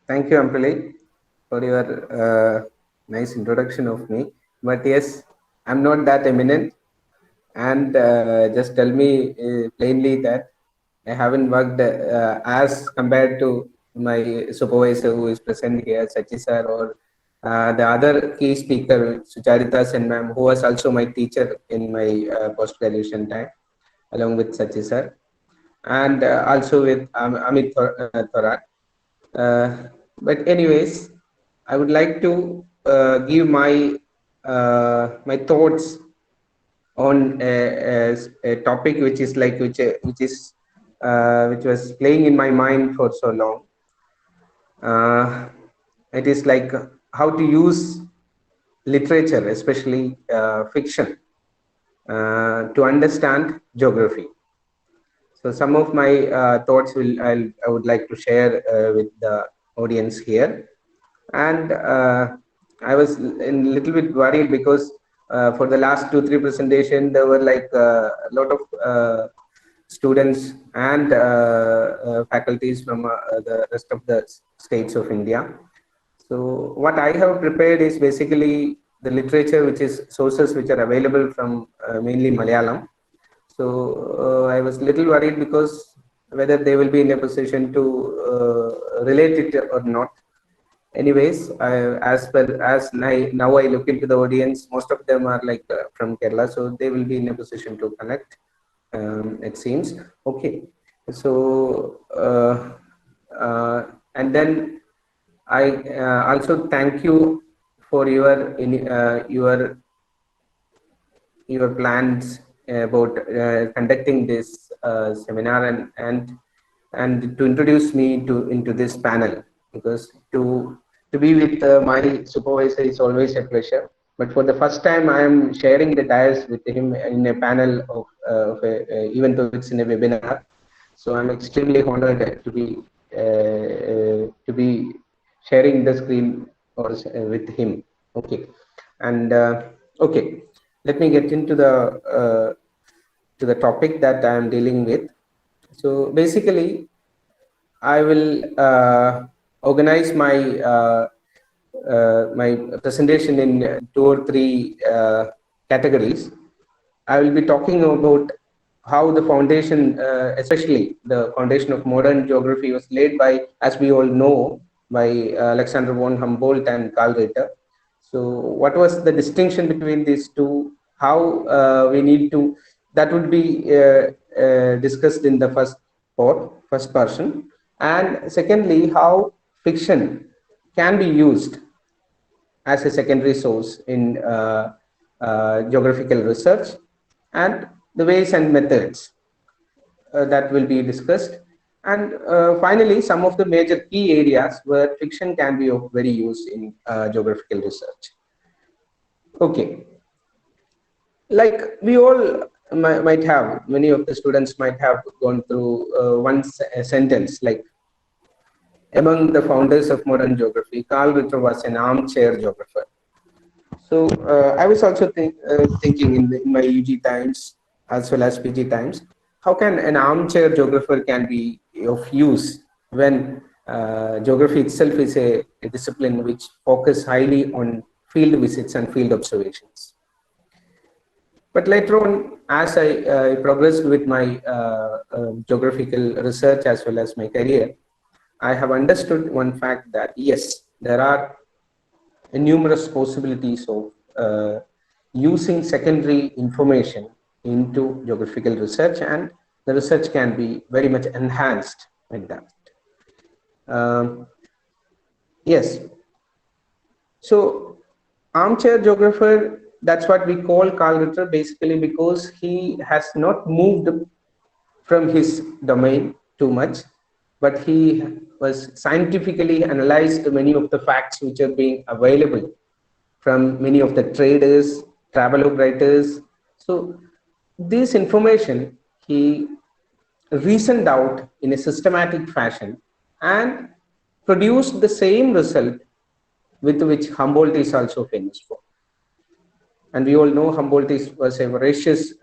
Thank you, Ampali, for your nice introduction of me. But yes, I'm not that eminent, and just tell me plainly that I haven't worked as compared to my supervisor who is present here, Sachi sir, or the other key speaker, Sucharita Sen ma'am, who was also my teacher in my post graduation time, along with Sachi sir, and also with Amit Thorat. But anyways, I would like to give my thoughts on a topic which is like which was playing in my mind for so long. Uh, it is like how to use literature, especially fiction, to understand geography. So some of my thoughts I would like to share with the audience here. And I was a little bit worried because for the last 2-3 presentation there were like a lot of students and faculties from the rest of the states of India. So what I have prepared is basically the literature, which is sources which are available from mainly Malayalam. So I was little worried because whether they will be in a position to relate it or not. Anyways, now I look into the audience, most of them are like from Kerala, so they will be in a position to connect. It seems okay. So and then I also thank you for your plans about conducting this seminar and to introduce me to into this panel, because to be with my supervisor is always a pleasure. But for the first time, I am sharing the dais with him in a panel even though it's in a webinar. So I'm extremely honored to be sharing the screen or with him. Okay, and okay, let me get into the topic that I am dealing with. So basically, I will organize my presentation in 2 or 3 categories. I will be talking about how the foundation, especially the foundation of modern geography, was laid by, as we all know, by Alexander von Humboldt and Karl Ritter. So, what was the distinction between these two? How we need to, that would be discussed in the first person, and secondly, how fiction can be used as a secondary source in geographical research, and the ways and methods that will be discussed. And finally, some of the major key areas where fiction can be of very use in geographical research. Okay, like we all might have, many of the students might have gone through one sentence like, among the founders of modern geography, Karl Ritter was an armchair geographer. So I was also thinking in my UG times as well as PG times, how can an armchair geographer can be of use when geography itself is a discipline which focus highly on field visits and field observations. But later on, as I progressed with my geographical research as well as my career, I have understood one fact that yes, there are numerous possibilities of using secondary information into geographical research, and the research can be very much enhanced like that. Yes. So, armchair geographer, that's what we call Karl Ritter, basically because he has not moved from his domain too much, but he was scientifically analyzed many of the facts which are being available from many of the traders, travelog writers. So this information he reasoned out in a systematic fashion and produced the same result with which Humboldt is also famous for. And we all know Humboldt was a voracious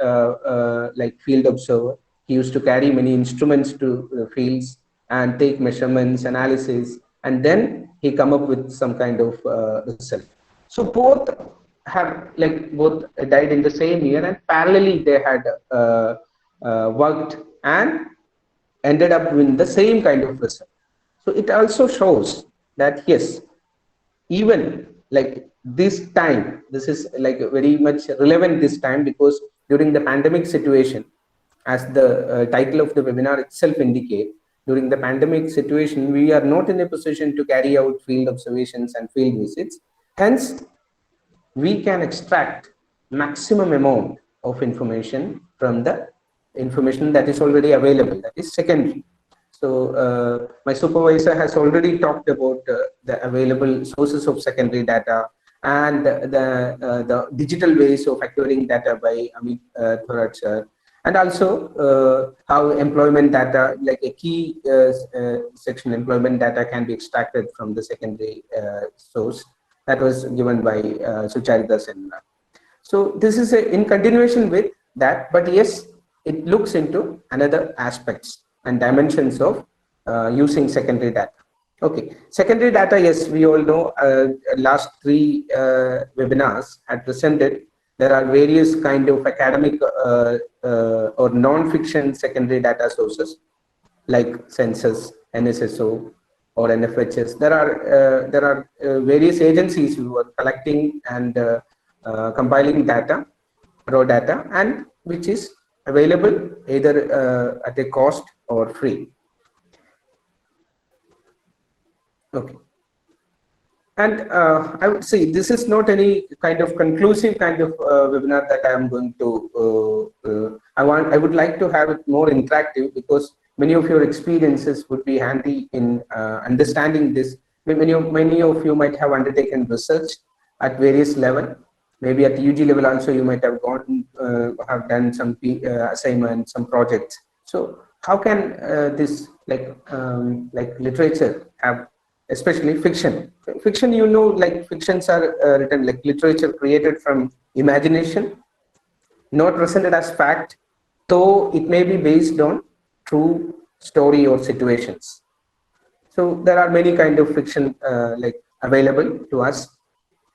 like field observer. He used to carry many instruments to the fields and take measurements, analysis, and then he come up with some kind of result. So both have both died in the same year, and parallelly they had worked and ended up with the same kind of result. So it also shows that yes, even this time, this is very much relevant this time, because during the pandemic situation, as the title of the webinar itself indicate, during the pandemic situation we are not in a position to carry out field observations and field visits. Hence we can extract maximum amount of information from the information that is already available, that is secondary. So my supervisor has already talked about the available sources of secondary data and the digital ways of acquiring data by Amit Thorat sir, and also how employment data, like a key section employment data, can be extracted from the secondary source that was given by Sucharita Sen. So this is in continuation with that, but yes, it looks into another aspects and dimensions of using secondary data. Okay, secondary data, yes, we all know last three webinars had presented. There are various kind of academic or non-fiction secondary data sources like census, NSSO, or NFHS. There are various agencies who are collecting and compiling data, raw data, and which is available either at a cost or free. Okay. And I would say this is not any kind of conclusive kind of webinar that I am going to. I would like to have it more interactive, because many of your experiences would be handy in understanding this. Many of you might have undertaken research at various level. Maybe at UG level also you might have gone have done some assignments, some projects. So how can this literature have, especially fiction, you know, like fictions are written like literature created from imagination, not presented as fact, though it may be based on true story or situations. So there are many kind of fiction available to us.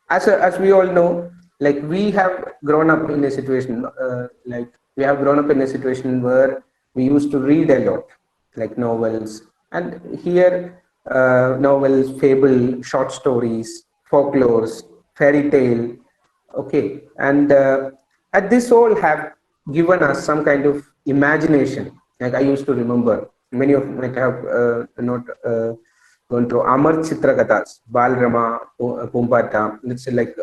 As we all know, like we have grown up in a situation where we used to read a lot, like novels, and here novels, fable, short stories, folklores, fairy tale. Okay, and this all have given us some kind of imagination. Like I used to remember, many of might have not gone through Amar Chitrakathas, Balrama, Pumpata. It's like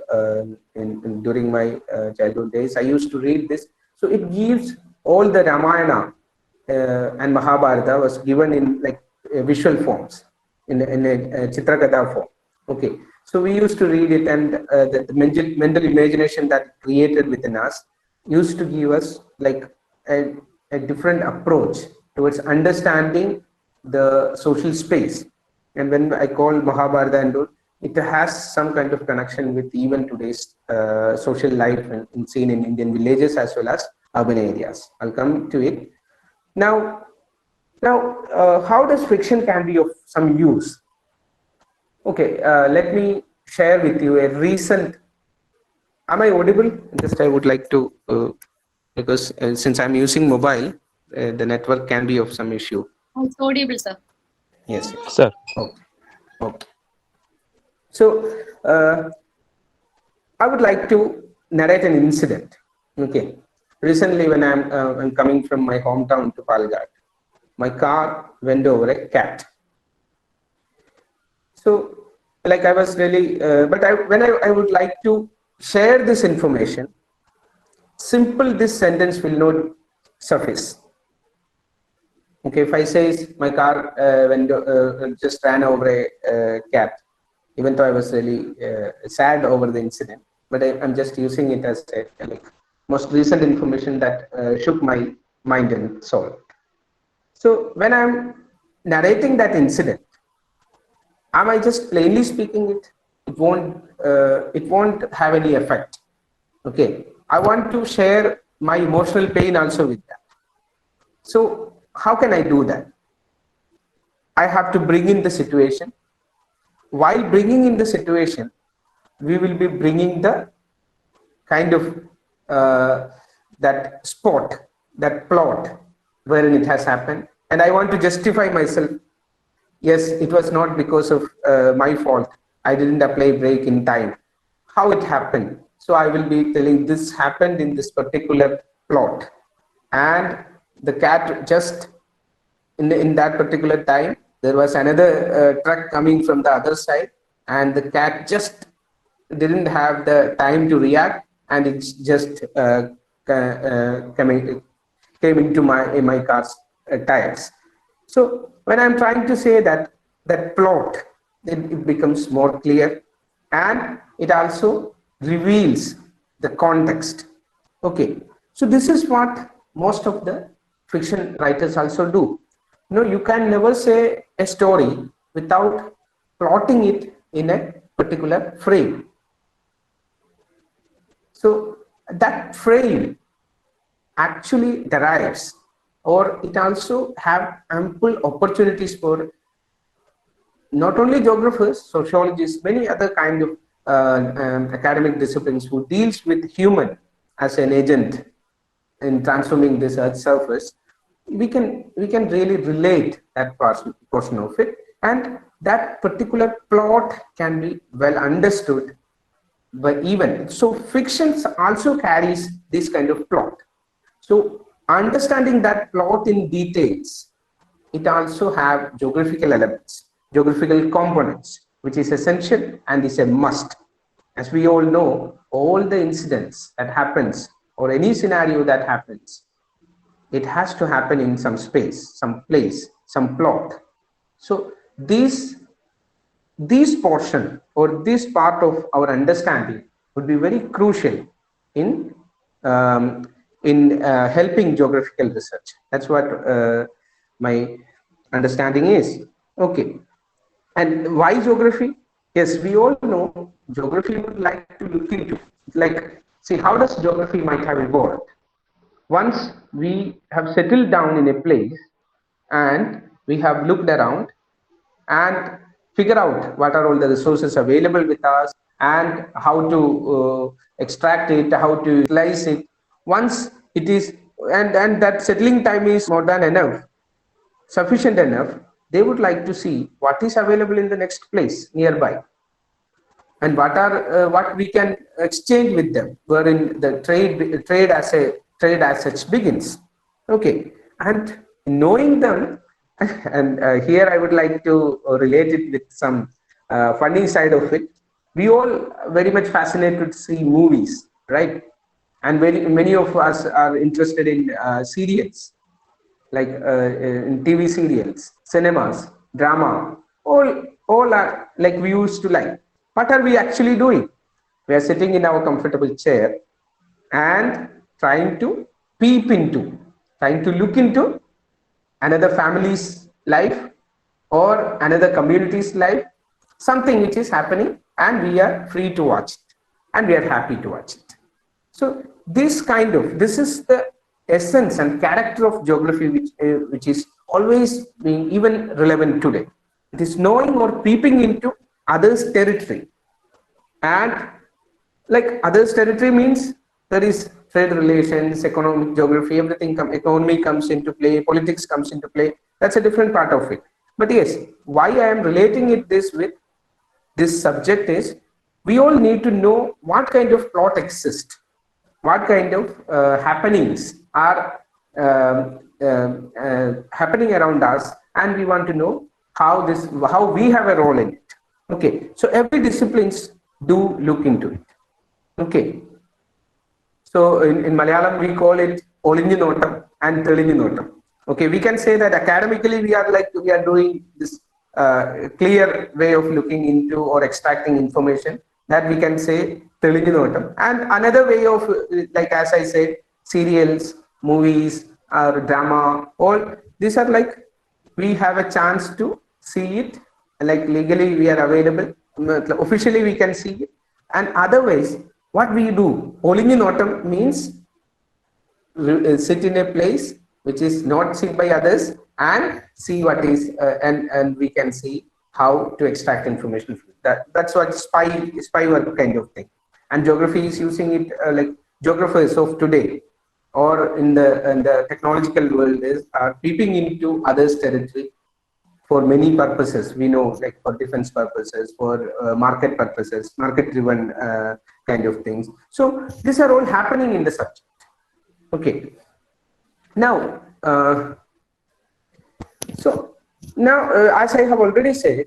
during my childhood days, I used to read this. So it gives all the Ramayana and Mahabharata was given in like visual forms, in a Chitrakatha form. Okay, so we used to read it, and the mental imagination that created within us used to give us like a different approach towards understanding the social space. And when I call Mahabharata and all, it has some kind of connection with even today's social life and seen in Indian villages as well as urban areas. I'll come to it. Now, how does fiction can be of some use? Okay, let me share with you a recent. Am I audible? Just I would like to, because since I'm using mobile, the network can be of some issue. It's audible, sir. Yes, sir. Okay. Okay. So I would like to narrate an incident. Okay. Recently, when I'm coming from my hometown to Palakkad, my car went over a cat. So, like I was really, but I would like to share this information, simple this sentence will not suffice. Okay, if I say my car just ran over a cat, even though I was really sad over the incident, but I'm just using it as a like most recent information that shook my mind and soul. So when I'm narrating that incident, am I just plainly speaking it? It won't have any effect. Okay, I want to share my emotional pain also with that. So how can I do that? I have to bring in the situation. while bringing in the situation, we will be bringing the kind of uh, that spot, that plot wherein it has happened, and I want to justify myself. Yes, it was not because of my fault. I didn't apply brake in time. How it happened? So I will be telling this happened in this particular plot, and the cat just in that particular time there was another truck coming from the other side, and the cat just didn't have the time to react, and it's just coming came into my car's tires. So when I'm trying to say that that plot, it becomes more clear, and it also reveals the context. Okay, so this is what most of the fiction writers also do. You can never say a story without plotting it in a particular frame. So that frame actually derives, or it also have ample opportunities for not only geographers, sociologists, many other kind of academic disciplines who deals with human as an agent in transforming this earth surface. We can really relate that portion of it, and that particular plot can be well understood. But even so, fictions also carries this kind of plot. So understanding that plot in details, it also have geographical elements, geographical components, which is essential and is a must. As we all know, all the incidents that happens or any scenario that happens, it has to happen in some space, some place, some plot. So this portion or this part of our understanding would be very crucial in helping geographical research. That's what my understanding is. Okay, and why geography? Yes, we all know geography would like to look into, like, see, how does geography might have evolved. Once we have settled down in a place and we have looked around and figure out what are all the resources available with us and how to extract it, how to utilize it. Once it is, and that settling time is more than enough, sufficient enough, they would like to see what is available in the next place nearby, and what we can exchange with them, wherein the trade as such begins. Okay, and knowing them, and here I would like to relate it with some funny side of it. We all very much fascinated to see movies, right? And many of us are interested in serials, like in TV serials, cinemas, drama. All are like we used to like. What are we actually doing? We are sitting in our comfortable chair and trying to peep into, trying to look into another family's life or another community's life, something which is happening, and we are free to watch it, and we are happy to watch it. So this is the essence and character of geography, which is always being even relevant today. It is knowing or peeping into others' territory, and like others' territory means there is trade relations, economic geography, everything. Economy comes into play, politics comes into play. That's a different part of it. But yes, why I am relating it this with this subject is we all need to know what kind of plot exists, what kind of happenings are happening around us, and we want to know how we have a role in it. Okay, so every disciplines do look into it. Okay, so in Malayalam we call it Olinju Notam and Telinju Notam. Okay, we can say that academically we are doing this clear way of looking into or extracting information, that we can say Telinju Notam. And another way of, like as I said, serials, movies, or drama, all these are like we have a chance to see it, like legally we are available, officially we can see it. And otherwise, what we do, Olinju Notam means sit in a place which is not seen by others and see what is, and we can see how to extract information from it. That's what spy work kind of thing. And geography is using it, like geographers of today or in the technological world are peeping into others' territory for many purposes. We know, like for defense purposes, for market purposes, market driven kind of things. So these are all happening in the subject. Okay. Now, as I have already said,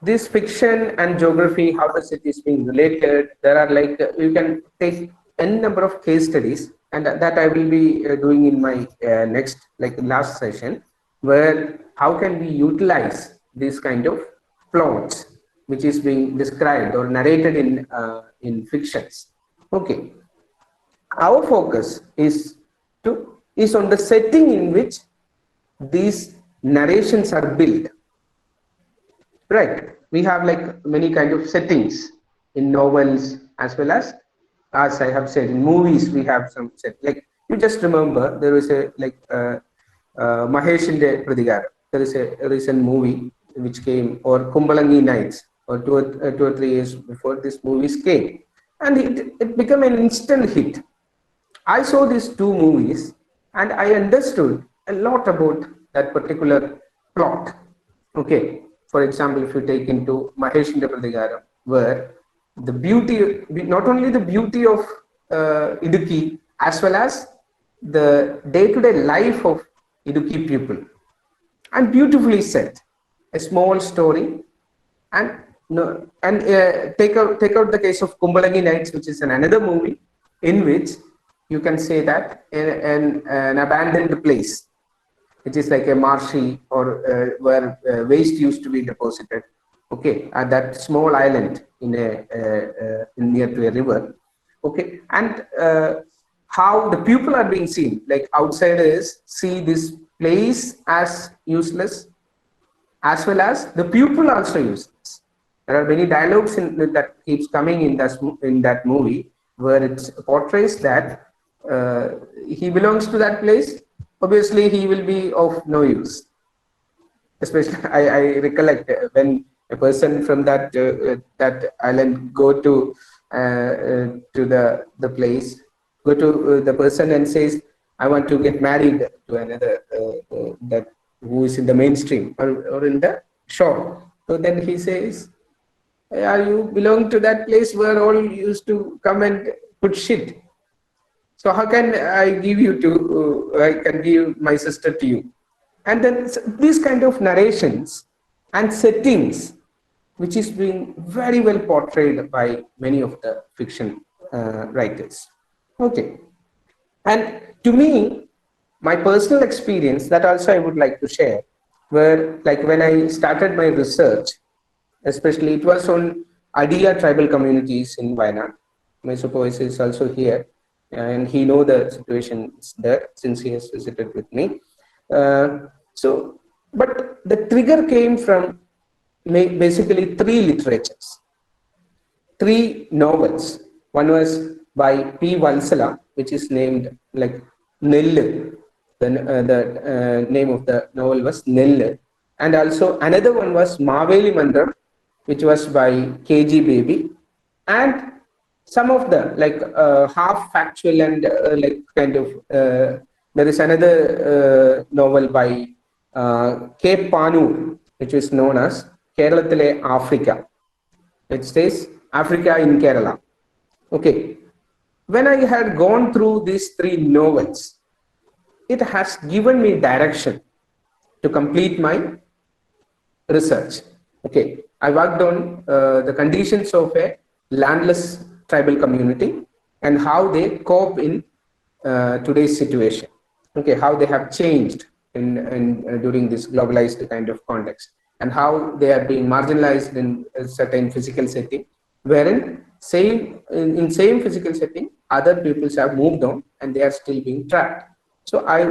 this fiction and geography, how does it is being related? There are like, you can take n number of case studies, and that I will be doing in my next, like last session, where how can we utilize this kind of plots which is being described or narrated in fictions. Okay, our focus is on the setting in which these narrations are built. Right, we have like many kind of settings in novels, as well as I have said, in movies we have some set. Like, you just remember, there is a like Mahesh Inde Pradigaram. There is a recent movie which came, or Kumbalangi Nights, or 2 or 3 years before this movies came, and it became an instant hit. I saw these 2 movies and I understood a lot about that particular plot. Okay, for example, if you take into Mahesh Inde Pradigaram, where the beauty, not only the beauty of Idukki, as well as the day-to-day life of Idukki people, and beautifully set, a small story, and take out the case of Kumbalangi Nights, which is another movie in which you can say that an abandoned place, which is like a marshy, or where waste used to be deposited. Okay, at that small island in near to a river. Okay, and how the people are being seen, like outsiders see this place as useless, as well as the people also useless. There are many dialogues that keeps coming in that movie, where it portrays that he belongs to that place. Obviously, he will be of no use. Especially, I recollect when a person from that island go to the place, go to the person and says, "I want to get married to another that who is in the mainstream or in the shore." So then he says, "Are you belong to that place where all used to come and put shit? So how can I give you I can give my sister to you?" And then these kind of narrations and settings, which is being very well portrayed by many of the fiction writers. Okay. And to me, my personal experience, that also I would like to share, where like when I started my research, especially it was on Adia tribal communities in Wayanad. My supervisor is also here, and he know the situation there since he has visited with me. But the trigger came from basically 3 literatures, 3 novels. One was by P. Valsala, which is named like Nellu. The name of the novel was Nellu. And also another one was Maveli Mandram, which was by K.G. Baby. And some of the like half factual and like kind of there is another novel by K. Panu, which is known as Keralathile Africa. It says Africa in Kerala. Okay, when I had gone through these 3 novels, it has given me direction to complete my research. Okay, I worked on the conditions of a landless tribal community and how they cope in today's situation. Okay, how they have changed in during this globalized kind of context, and how they are being marginalized in a certain physical setting, wherein in same physical setting, other peoples have moved on and they are still being trapped. So I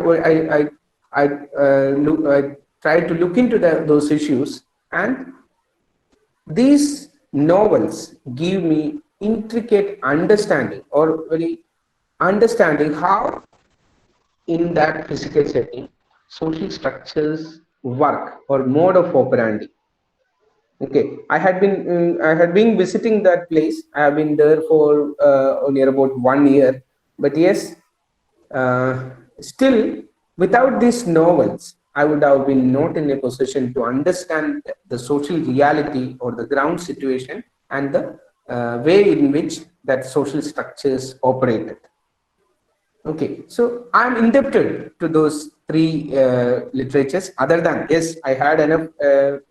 tried to look into those issues, and these novels give me intricate understanding, or very understanding how in that physical setting social structures work, or mode of operandi. Okay, I had been visiting that place. I have been there for near about 1 year. But yes, uh, still, without these novels, I would have been not in a position to understand the social reality or the ground situation and the way in which that social structures operated. Okay, so I'm indebted to those three literatures. Other than, yes, I had enough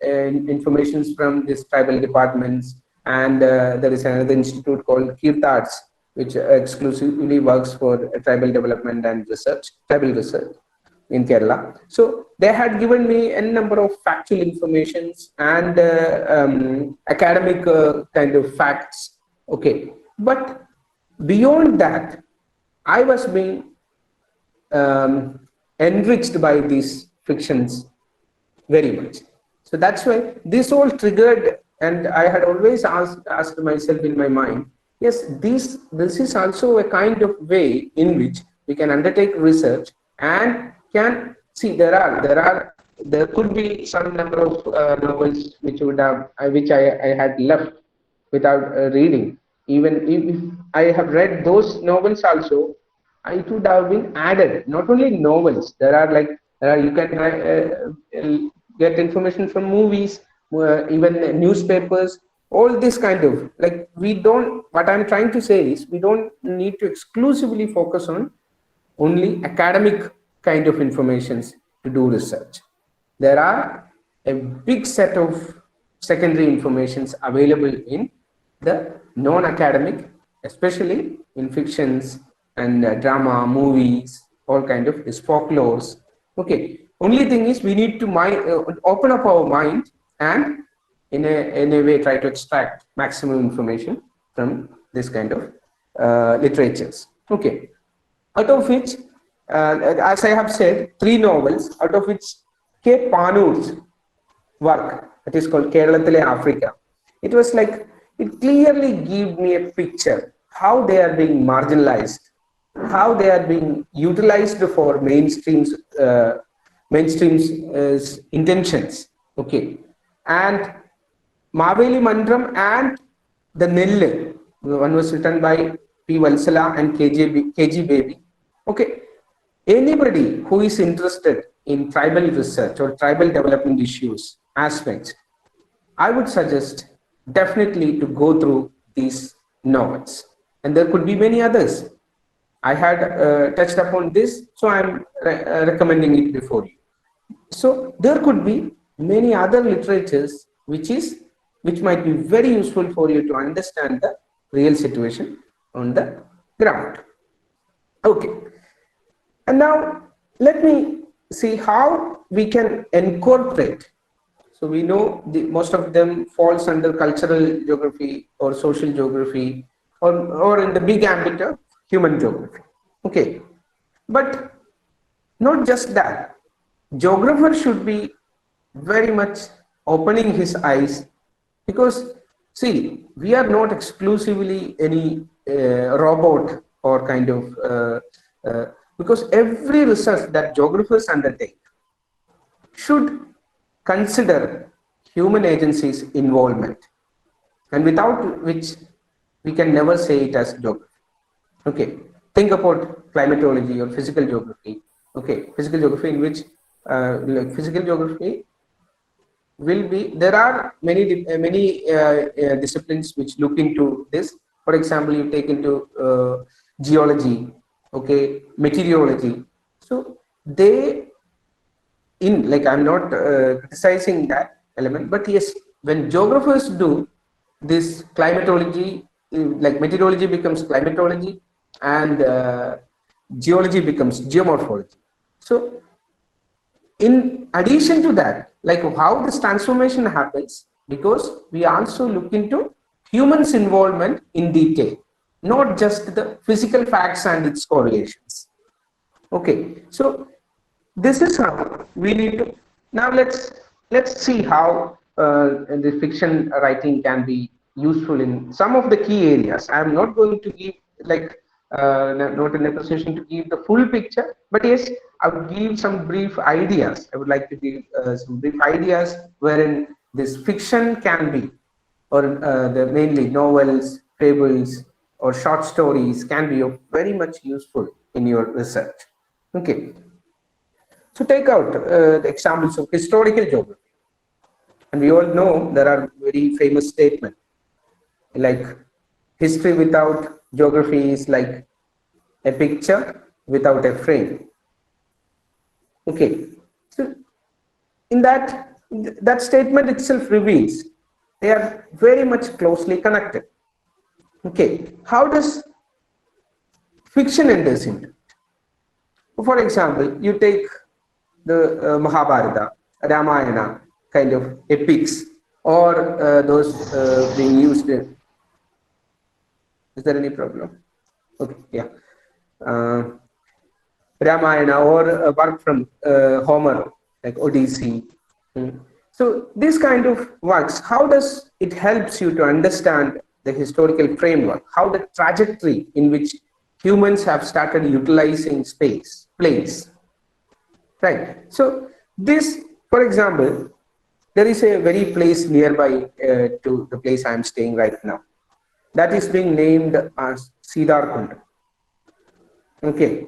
information from these tribal departments, and there is another institute called Kirtarts, which exclusively works for tribal development and research, tribal research in Kerala. So they had given me a number of factual informations and academic kind of facts. Okay, but beyond that, I was being enriched by these fictions very much. So that's why this all triggered, and I had always asked myself in my mind, yes, this is also a kind of way in which we can undertake research and can see there could be some number of novels which would have which I had left without reading. Even if I have read those novels also, it would have been added. Not only novels, there are like you can get information from movies, even newspapers, all this kind of like we don't. What I'm trying to say is we don't need to exclusively focus on only academic kind of informations to do research. There are a big set of secondary informations available in the non-academic, especially in fictions and drama, movies, all kind of is folklores. Okay, only thing is we need to open up our mind and in a way try to extract maximum information from this kind of literatures. Okay, out of which, as I have said, three novels, out of which K. Panur's work, that is called Keralathile Africa, it was like, it clearly gave me a picture how they are being marginalized, how they are being utilized for mainstream's intentions. Okay, and Maveli Mandram and the Nillu, one was written by P. Valsala and KG Baby. Okay, anybody who is interested in tribal research or tribal development issues aspects, I would suggest definitely to go through these novels. And there could be many others. I had touched upon this, so I'm recommending it before you. So there could be many other literatures which might be very useful for you to understand the real situation on the ground. Okay, and now let me see how we can incorporate. So we know most of them falls under cultural geography or social geography or in the big ambit of human geography. Okay, but not just that. Geographer should be very much opening his eyes because see, we are not exclusively any robot or kind of because every research that geographers undertake should consider human agency's involvement, and without which we can never say it as geography. Okay, think about climatology or physical geography. Okay, physical geography in which like physical geography will be there are many disciplines which look into this. For example, you take into geology, okay, meteorology. So they in like I'm not criticizing that element, but yes, when geographers do this climatology, like meteorology becomes climatology and geology becomes geomorphology. So in addition to that, like how this transformation happens, because we also look into humans involvement in detail, not just the physical facts and its correlations. Okay, so this is how we need to now let's see how the fiction writing can be useful in some of the key areas. I am not going to give like not in a position to give the full picture, but yes, I would give some brief ideas. I would like to give some brief ideas wherein this fiction can be, or the mainly novels, fables, or short stories can be of very much useful in your research. Okay, so take out the examples of historical geography, and we all know there are very famous statements like history without geography is like a picture without a frame. Okay, so in that statement itself reveals they are very much closely connected. Okay, how does fiction enters into it? For example, you take the Mahabharata, Ramayana kind of epics, or those being used in. Is there any problem? Okay, yeah. Uh, Ramayana or a work from Homer, like Odyssey. Mm. So this kind of works, how does it helps you to understand the historical framework, how the trajectory in which humans have started utilizing space, place, right? So this, for example, there is a very place nearby to the place I am staying right now. That is being named as Siddharkund. Okay,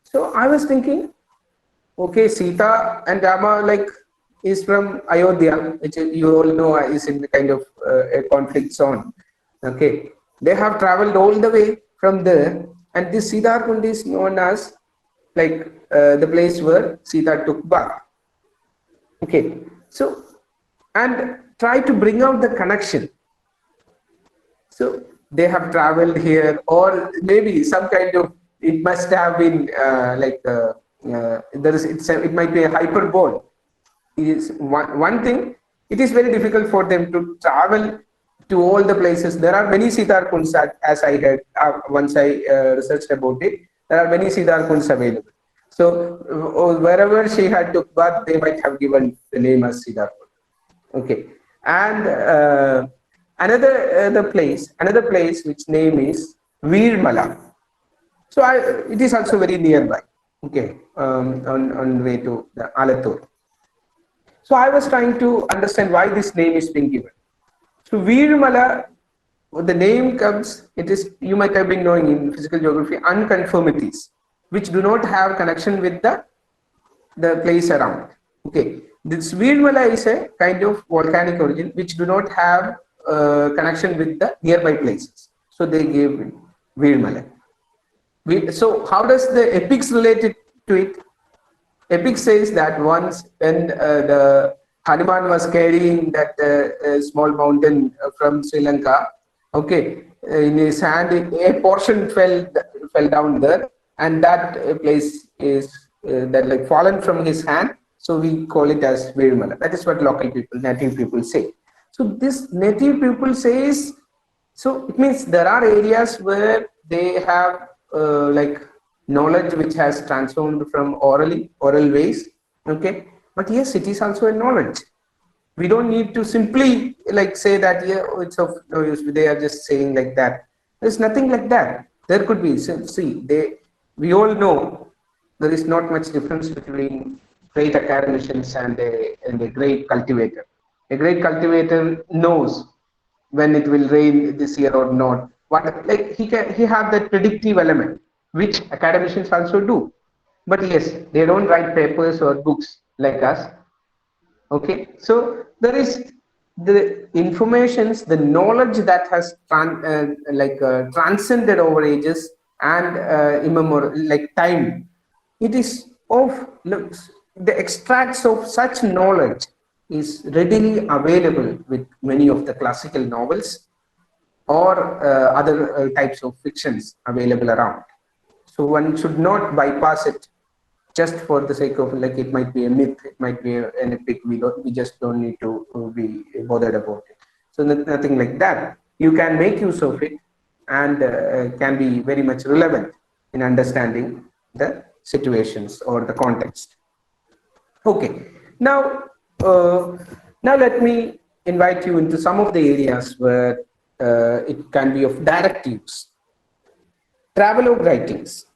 so I was thinking, okay, Sita and Rama like is from Ayodhya, which you all know is in the kind of a conflict zone. Okay, they have traveled all the way from there, and this Siddharkund is known as like the place where Sita took bath. Okay, so and try to bring out the connection. So they have traveled here, or maybe some kind of it must have been there is it might be a hyperbole. Is one thing. It is very difficult for them to travel to all the places. There are many Siddharkunds, as I heard once I researched about it. There are many Siddharkunds available. So wherever she had took bath, they might have given the name as Siddharkund. Okay, and another place which name is Veermala. So it is also very nearby. Okay, on way to the Alathur. So I was trying to understand why this name is being given. So Veermala, the name comes. It is, you might have been knowing in physical geography, unconformities which do not have connection with the place around. Okay, this Veermala is a kind of volcanic origin which do not have connection with the nearby places. So they gave Veermala. So how does the epics relate to it? Epic says that once when the Hanuman was carrying that small mountain from Sri Lanka, okay, in his hand, a portion fell down there, and that place is that like fallen from his hand. So we call it as Veermala. That is what local people, native people say. So this native people says, so it means there are areas where they have like knowledge which has transformed from oral ways. Okay, but yes, it is also a knowledge. We don't need to simply like say that yeah, it's of no use. They are just saying like that. There's nothing like that. There could be. See, we all know there is not much difference between great academicians and a great cultivator. A great cultivator knows when it will rain this year or not. What like he have that predictive element, which academicians also do. But yes, they don't write papers or books like us. Okay, so there is the informations, the knowledge that has transcended over ages and immemorial, like time. It is of the extracts of such knowledge is readily available with many of the classical novels or other types of fictions available around. So one should not bypass it just for the sake of like it might be a myth, it might be an epic. We just don't need to be bothered about it. So nothing like that. You can make use of it and can be very much relevant in understanding the situations or the context. Okay, now let me invite you into some of the areas where it can be of direct use. Travelogue writings.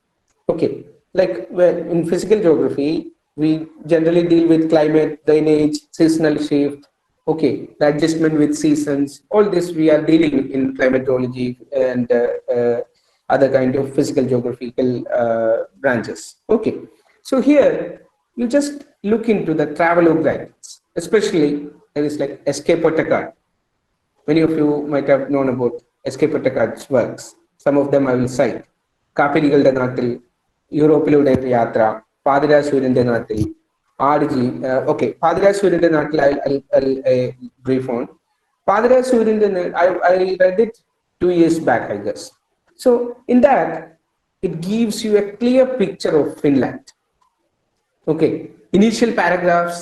Okay, like in physical geography, we generally deal with climate, drainage, seasonal shift, Okay, the adjustment with seasons, all this we are dealing in climatology and other kind of physical geographical branches. Okay, so here you just look into the travelogue guidance, especially there is like Escape Otakar. Many of you might have known about Escape Otakad's works. Some of them I will cite. Kapiriകളുടെ നാട്ടിൽ, യൂറോപ്പിലൂടെ ഒരു യാത്ര, പാതിരാ സൂര്യന്റെ നാട്ടിൽ, ആടുജി. Okay, പാതിരാ സൂര്യന്റെ നാട്ടിൽ I'll brief on. പാതിരാ സൂര്യന്റെ I read it 2 years back, I guess. So in that, it gives you a clear picture of Finland. Okay, initial paragraphs,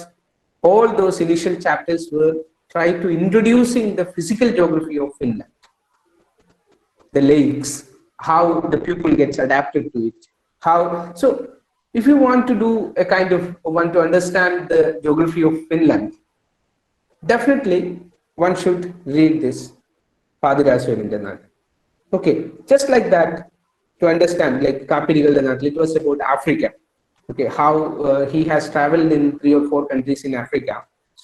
all those initial chapters were try to introducing the physical geography of Finland, the lakes, how the pupil gets adapted to it, how. So if you want to do a kind of want to understand the geography of Finland, definitely one should read this Padiraswarindranath. Okay, just like that, to understand like Kapirigalanath, it was about Africa. Okay, how he has traveled in 3 or 4 countries in Africa.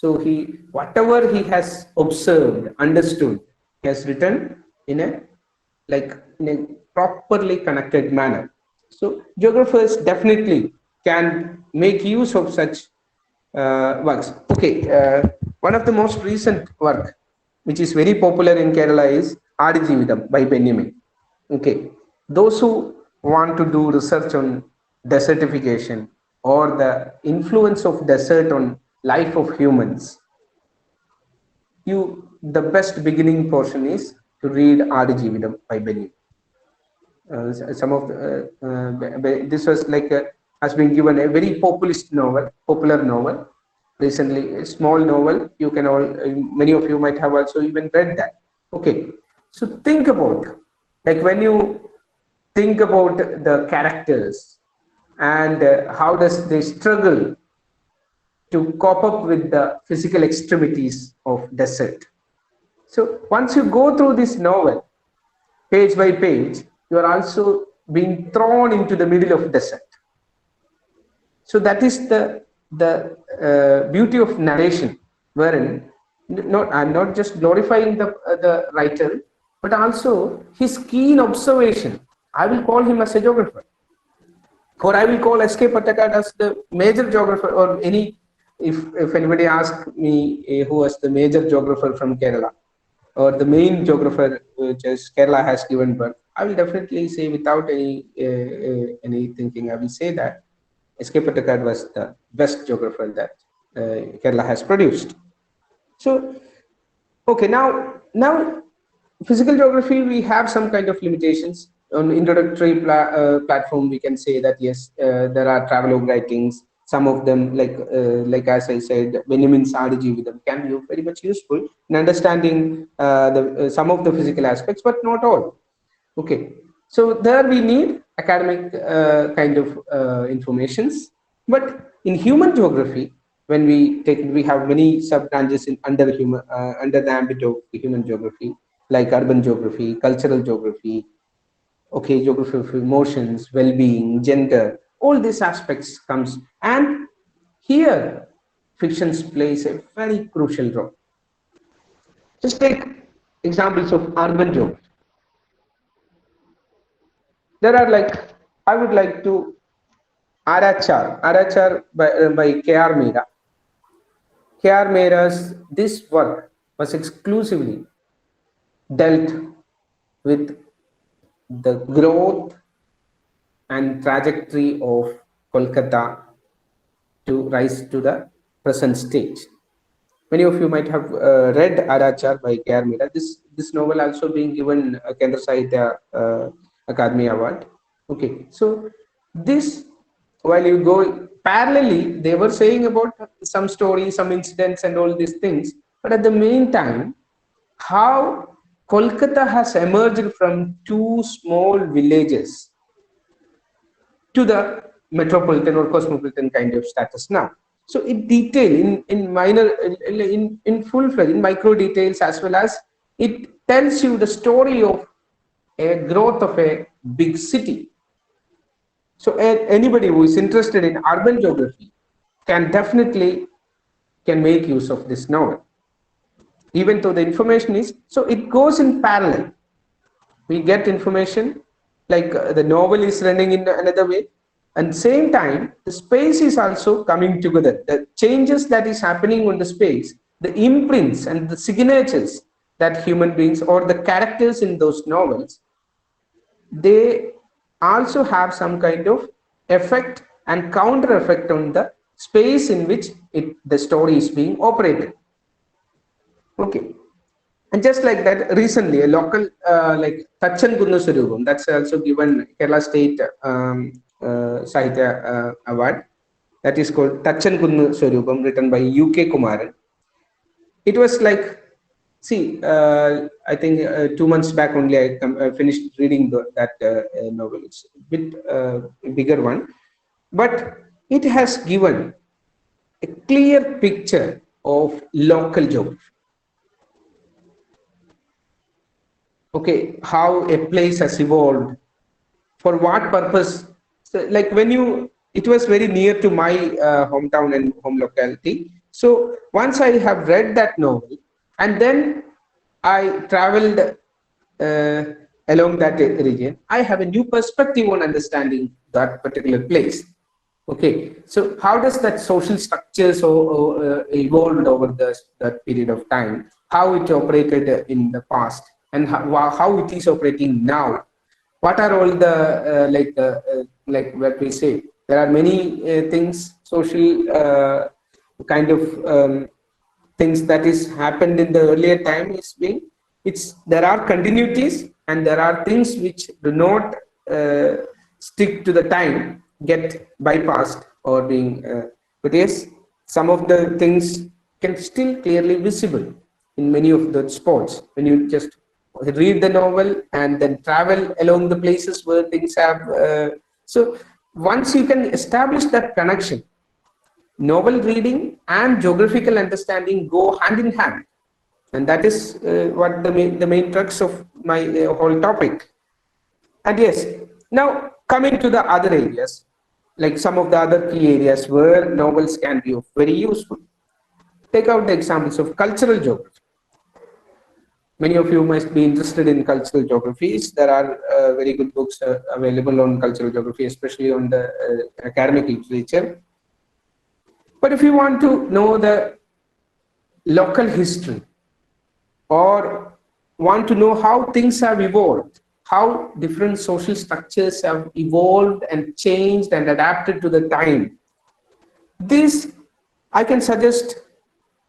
So he, whatever he has observed, understood, he has written in a properly connected manner. So geographers definitely can make use of such works. Okay, one of the most recent work, which is very popular in Kerala, is Adijividam by Benjamin. Okay, those who want to do research on desertification or the influence of desert on life of humans, the best beginning portion is to read Adijividam by Benjamin. Some of this was like has been given a very popular novel recently, a small novel. You can all, many of you might have also even read that. Okay, so think about, like, when you think about the characters and how does they struggle to cope up with the physical extremities of desert. So once you go through this novel, page by page, you are also being thrown into the middle of desert. So that is the beauty of narration, wherein I'm not just glorifying the writer, but also his keen observation. I will call him as a geographer, or I will call S.K. Pattakad as the major geographer, or any, if anybody asks me who was the major geographer from Kerala, or the main geographer which is Kerala has given birth, I will definitely say without any thinking, I will say that S.K. Pattakad was the best geographer that Kerala has produced. So, okay, now physical geography, we have some kind of limitations. On introductory platform, we can say that yes, there are travelogue writings. Some of them, like as I said, Benjamin's Adijividam can be very much useful in understanding some of the physical aspects, but not all. Okay, so there we need academic kind of informations. But in human geography, when we have many sub branches under the ambit of human geography, like urban geography, cultural geography, okay, geography of emotions, well-being, gender, all these aspects comes, and here fictions plays a very crucial role. Just take examples of urban geography. There are, like, I would like to Arachar by K.R. Meera. K.R. Meera's this work was exclusively dealt with the growth and trajectory of Kolkata to rise to the present stage. Many of you might have read Arachar by K.R. Meera. This novel also being given a Kendra Sahitya Academy Award. Okay, so this, while you go parallelly, they were saying about some stories, some incidents, and all these things. But at the meantime, how Kolkata has emerged from 2 small villages to the metropolitan or cosmopolitan kind of status now. So it detail in minor, in full-fledged, in micro details, as well as it tells you the story of a growth of a big city. So anybody who is interested in urban geography can definitely make use of this novel. even though the information is, so it goes in parallel. We get information like the novel is running in another way, and same time the space is also coming together. The changes that is happening on the space, the imprints and the signatures that human beings or the characters in those novels, they also have some kind of effect and counter effect on the space in which the story is being operated. Okay. And just like that, recently a local like Tachan Kunnu Surupam, that's also given Kerala State Sahitya Award. That is called Tachan Kunnu Surupam, written by UK Kumaran. It was like, see, I think 2 months back only I finished reading that novel. It's a bit bigger one, but it has given a clear picture of local geography. Okay, how a place has evolved, for what purpose. So, like when it was very near to my hometown and home locality. So once I have read that novel, and then I traveled along that region, I have a new perspective on understanding that particular place. Okay, so how does that social structures evolved over that period of time? How it operated in the past, and how it is operating now? What are all the like what we say? There are many things, social kind of things that is happened in the earlier time is being. There are continuities and there are things which do not stick to the time, get bypassed or being. But yes, some of the things can still clearly visible in many of the spots when you just read the novel and then travel along the places where things have. So once you can establish that connection, novel reading and geographical understanding go hand in hand, and that is what the main crux of my whole topic. And yes, now coming to the other areas, like some of the other key areas where novels can be very useful. Take out the examples of cultural geography. Many of you must be interested in cultural geographies. There are very good books available on cultural geography, especially on the academic literature. But if you want to know the local history or want to know how things have evolved, how different social structures have evolved and changed and adapted to the time, this I can suggest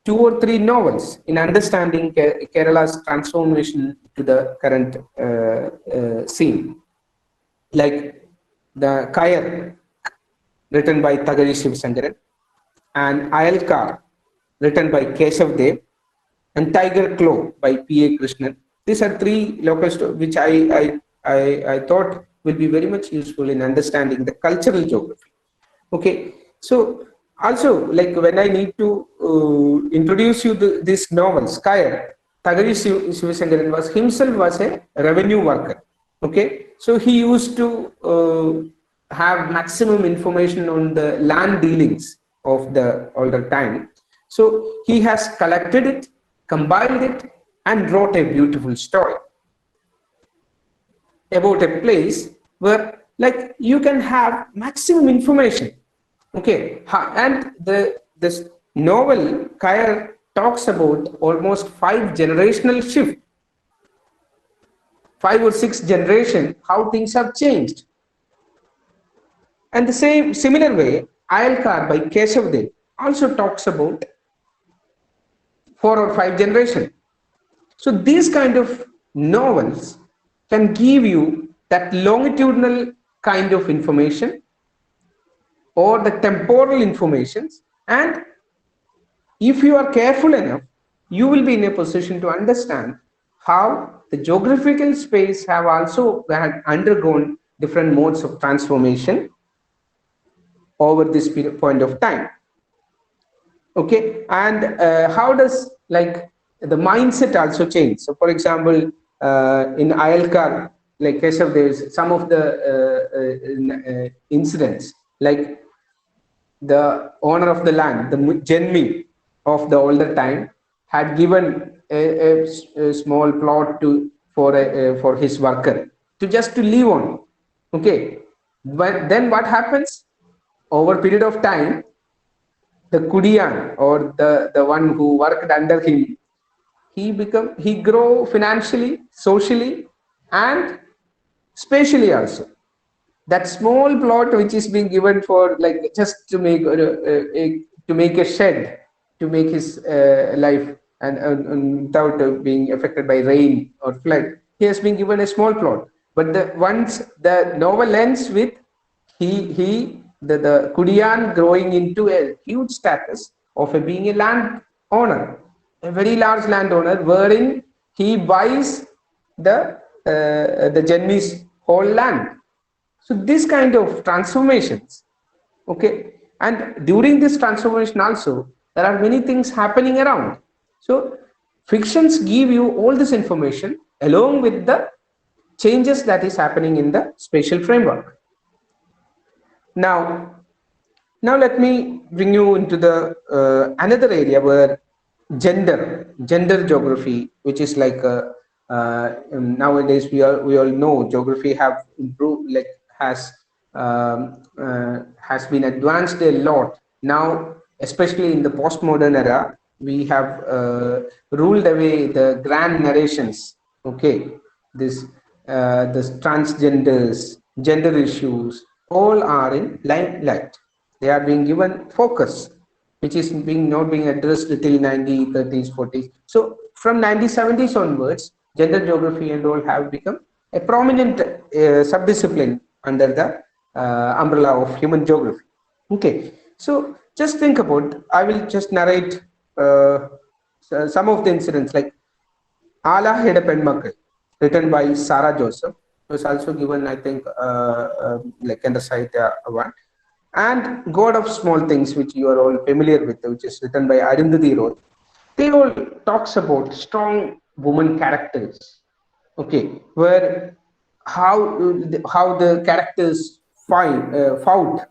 2 or 3 novels in understanding Kerala's transformation to the current scene. Like the Kayar, written by Thagari Shivasankaran, and Ayalkar, written by Keshav Dev, and Tiger Claw by P.A. Krishnan. These are 3 local stories which I thought will be very much useful in understanding the cultural geography. Okay, so also, like when I need to introduce you to these novels, Kayar, Thagari Shivasankaran was a revenue worker. Okay, so he used to have maximum information on the land dealings of the older time. So he has collected it, compiled it, and wrote a beautiful story about a place where, like, you can have maximum information. Okay, and this novel Kayar talks about almost 5 generational shift, 5 or 6 generation, how things have changed. And the similar way, Ayalkar by Keshav Dev also talks about 4 or 5 generation. So these kind of novels can give you that longitudinal kind of information or the temporal informations, and if you are careful enough, you will be in a position to understand how the geographical space have also undergone different modes of transformation over this point of time. Okay, and how does like the mindset also change? So for example, in Ayalkar, like Keshav, there's some of the incidents, like the owner of the land, the Jenmi of the older time, had given a small plot for his worker to just to live on. Okay, but then what happens over a period of time? The Kudian, or the one who worked under him, he grow financially, socially, and spatially also. That small plot which is being given for, like, just to make a shed to make his life, and without being affected by rain or flood, he has been given a small plot. But once the novel ends with the Kudian growing into a huge status of being a land owner, a very large landowner, wherein he buys the Janmi's whole land. So this kind of transformations, okay, and during this transformation also there are many things happening around. So fictions give you all this information along with the changes that is happening in the spatial framework. Now, let me bring you into the another area where gender geography, which is like nowadays we all know geography have improved, like has been advanced a lot now, especially in the postmodern era. We have ruled away the grand narrations. Okay, this transgenders, gender issues, all are in limelight. They are being given focus, which is not being addressed till 1930s, 40s. So from 1970s onwards, gender geography and all have become a prominent subdiscipline under the umbrella of human geography. Okay, so just think about, I will just narrate some of the incidents, like Ala Heda Penmakal, written by Sarah Joseph, was also given, I think, like Kendra Sahitya Award. And God of Small Things, which you are all familiar with, which is written by Arundhati Roy. They all talks about strong woman characters. Okay, where how the characters fought.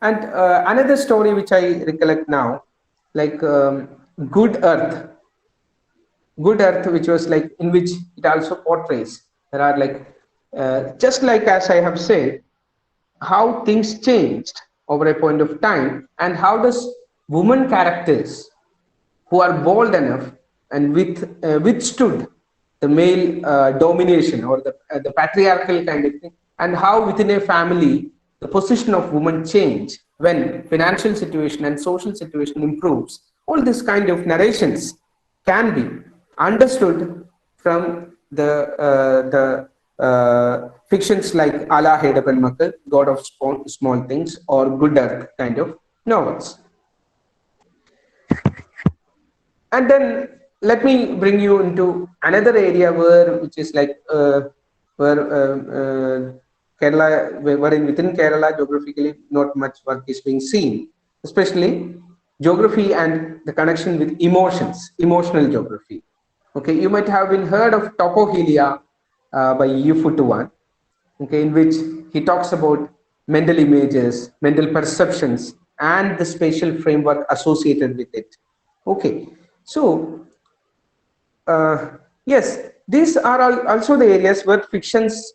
And another story which I recollect now, like Good Earth, which was like, in which it also portrays, there are like just like as I have said, how things changed over a point of time, and how does women characters who are bold enough and withstood the male domination, or the patriarchal kind of thing, and how within a family the position of women change when financial situation and social situation improves. All this kind of narrations can be understood from the fictions like Ala Hedapan Makal, God of Small Things, or Good Earth kind of novels. And then let me bring you into another area which is like where Kerala, within Kerala geographically not much work is being seen, especially geography and the connection with emotional geography. Okay, you might have been heard of Topohelia by Ufutuan, okay, in which he talks about mental images, mental perceptions, and the spatial framework associated with it. Okay, so yes, these are also the areas where fictions,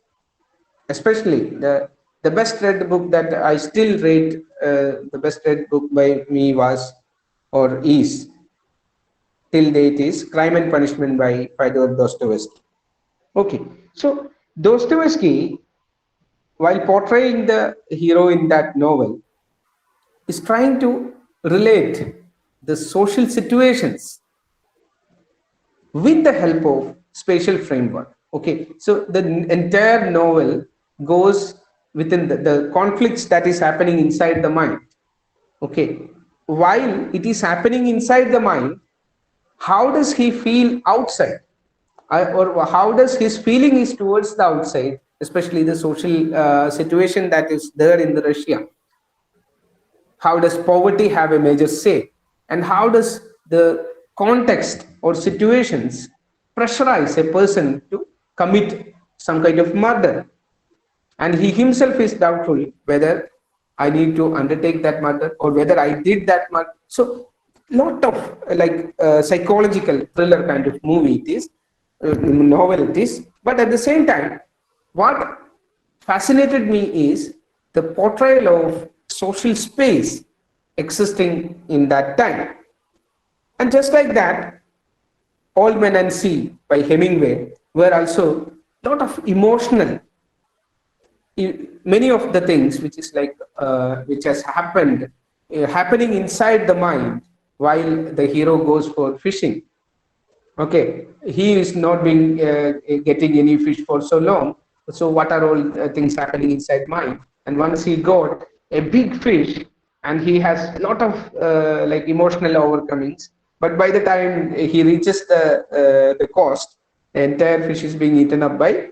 especially the best read book that I still read, the best read book by me was, or is till date, is Crime and Punishment by Fyodor Dostoevsky. Okay, so Dostoevsky, while portraying the hero in that novel, is trying to relate the social situations with the help of spatial framework. Okay, so the entire novel goes within the conflicts that is happening inside the mind. Okay, while it is happening inside the mind, how does he feel outside, or how does his feeling is towards the outside, especially the social situation that is there in the Russia? How does poverty have a major say, and how does the context or situations pressurize a person to commit some kind of murder, and he himself is doubtful whether I need to undertake that murder or whether I did that murder. So lot of psychological thriller kind of movie it is, novel it is. But at the same time, what fascinated me is the portrayal of social space existing in that time. And just like that, All Men and Sea by Hemingway were also a lot of emotional. Many of the things which is which has happened, happening inside the mind while the hero goes for fishing. Okay, he is not being getting any fish for so long. So what are all things happening inside mind? And once he got a big fish, and he has a lot of emotional overcomings. But by the time he reaches the coast, the entire fish is being eaten up by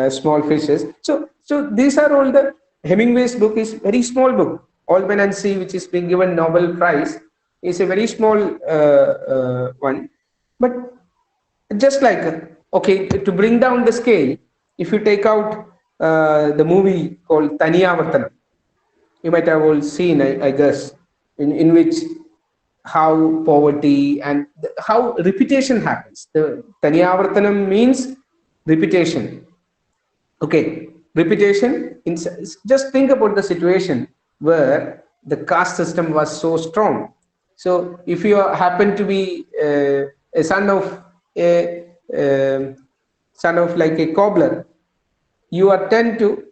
small fishes. So these are all the Hemingway's book is very small book. All Men and Sea, which is being given Nobel Prize, is a very small one. But just okay, to bring down the scale, if you take out the movie called Thaniyavartanam, you might have all seen, I guess, in which how poverty and how repetition happens. The Thaniyavartanam means repetition. Okay, repetition. Just think about the situation where the caste system was so strong. So if you happen to be a son of like a cobbler, you will tend to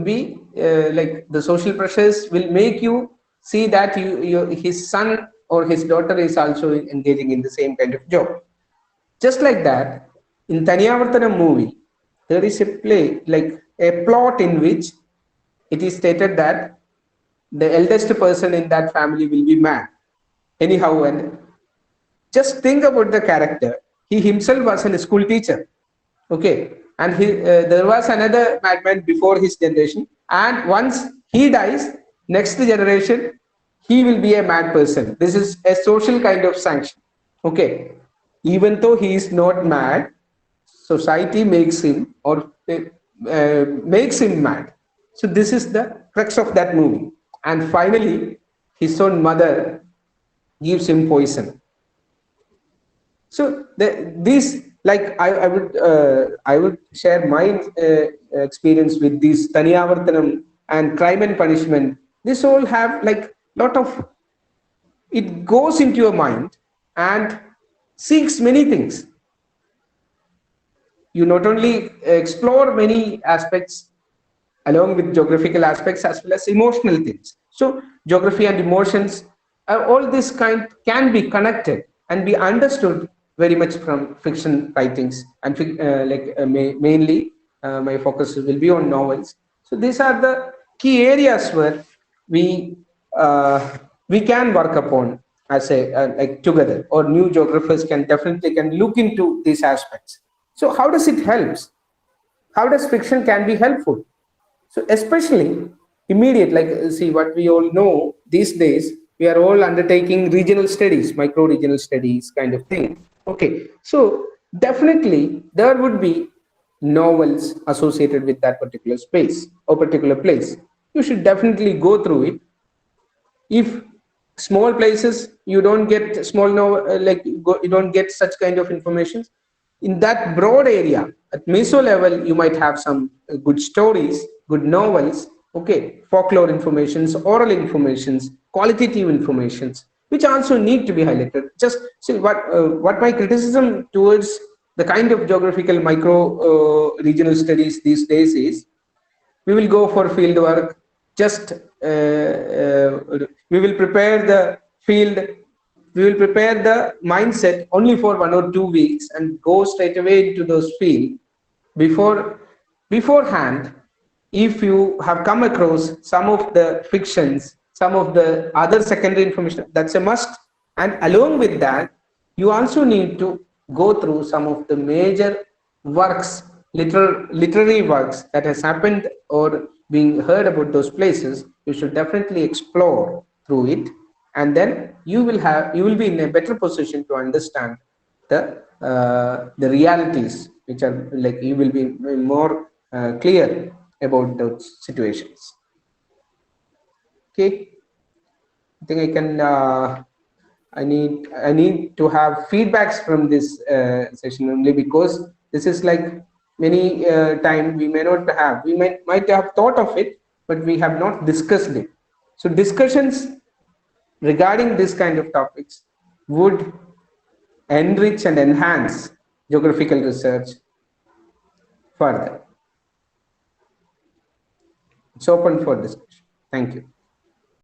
be like the social pressures will make you see that his son or his daughter is also engaging in the same kind of job. Just like that, in Thaniyavartanam movie, there is a play, like a plot in which it is stated that the eldest person in that family will be mad. Anyhow, and just think about the character. He himself was a school teacher. Okay. And there was another madman before his generation. And once he dies, next generation, he will be a mad person. This is a social kind of sanction. Okay. Even though he is not mad, society makes him makes him mad. So this is the crux of that movie. And finally, his own mother gives him poison. So this, like I would share my experience with this Thaniyavartanam and Crime and Punishment. This all have like lot of, it goes into your mind and seeks many things. You not only explore many aspects along with geographical aspects as well as emotional things. So geography and emotions, all this kind can be connected and be understood very much from fiction writings, and mainly my focus will be on novels. So these are the key areas where we can work upon as a like together, or new geographers can look into these aspects. So how does it helps? How does fiction can be helpful? So especially immediate, see what we all know these days, we are all undertaking regional studies, micro regional studies kind of thing. Okay, so definitely there would be novels associated with that particular space or particular place. You should definitely go through it. If small places you don't get small you don't get such kind of information, in that broad area at meso level you might have some good stories, good novels, okay, folklore informations, oral informations, qualitative informations, which also need to be highlighted. Just see what my criticism towards the kind of geographical micro regional studies these days is, we will go for field work, just we will prepare the field, we will prepare the mindset only for 1 or 2 weeks and go straight away into those field. Beforehand, if you have come across some of the fictions, some of the other secondary information, that's a must. And along with that, you also need to go through some of the major works, literary works that has happened or being heard about those places. You should definitely explore through it, and then you will be in a better position to understand the realities, which are like, you will be more clear about those situations. Okay. I think I can. I need to have feedbacks from this session only, because this is like many time we may not have. We might have thought of it, but we have not discussed it. So discussions regarding this kind of topics would enrich and enhance geographical research further. It's open for discussion. Thank you.